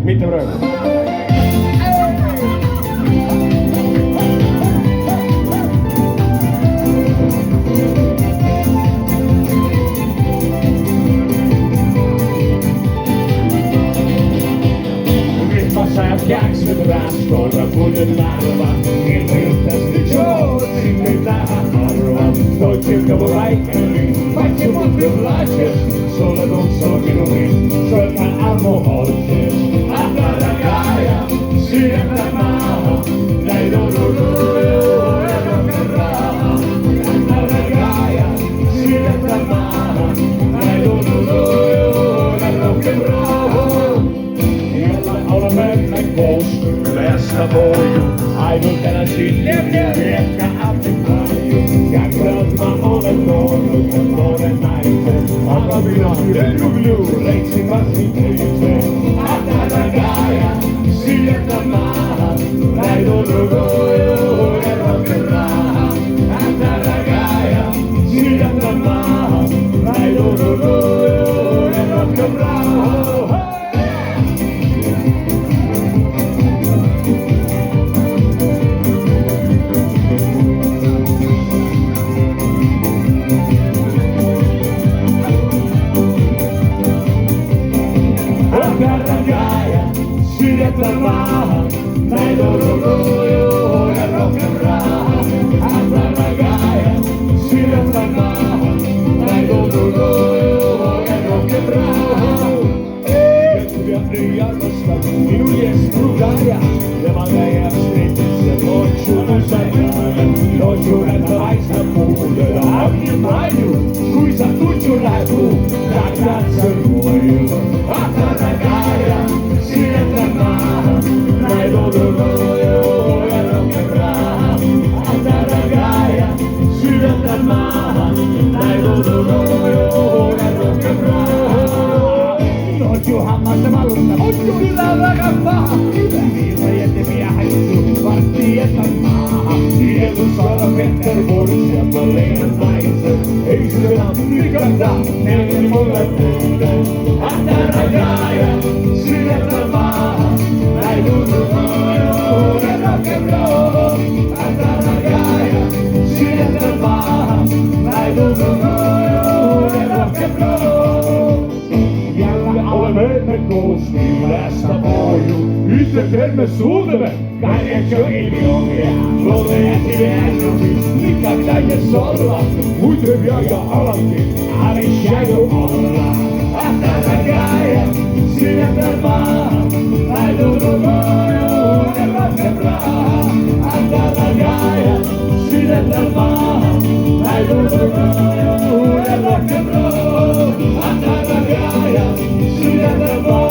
Mitte praegu. Sajad käksed rääs, korra puudud naerva. Ilma jutast nüüd joodsin, nüüd lähen arva. Tootsin ka mu väikene riik, vaikse mutri plaatšes. Sulle tunsoo minu riik, sõlga alkoholses. Darajaja, siirda maha, näid oluruju ja rohkem raha. Darajaja, siirda maha, näid oluruju ja rohkem raha. Olemme koos yleistä voidu, ainutena sinne miekkä Afrikkaaju. Käkrät mä olen luonut ja nuoren naisen, aga minä yhden juglu leitsi kasvitteeseen. Darajaja, siirtä maahan, näin on rukoju ja rohkem raha. Darajaja, siirtä maahan, näin on rukoju ja rohkem raha. Siirtä maahan, näin on rukoju ja rohkem raha. Darajaja, siirtä maahan, näin on rukoju ja rohkem raha. Kettuja ei arvosta minun jeskudaja, ja mä käijän stritissä loitsuuden sajaja. Loitsuuden haista puudoja, amni maju, kui sa kutsu lähed muu, lähtät sen voju. Darajaja, siirtä maahan, näin on rukoju ja rohkem raha. Darajaja, siirtä maahan, näin on rukoju ja rohkem raha. Noitju hammasta valusta, noitju kyllä on väga paha. Hyvä ilma jättemiä haittu, vartti jätän maahan. Jeesus olla Peterburgs ja Malena naisen. Ei se nappikata, näin mulle tehdään. Darajaja, siirtä maahan, näin on rukoju ja rohkem raha. Darajaja, siirtä maahan, näin on rukoju ja rohkem raha. Olemme koos yleistä voidu, yhtä terve suutemme. Kaiken ilmiömiä, luoleeti väännöki, nikakta ja solla. Muitrevia ja alankin, alisjäjö olla. Darajaja, siirtä maahan, näin on rukoju ja rohkem raha. Darajaja, siirtä maahan, näin on rukoju ja rohkem raha. Darajaja, siirtä maahan.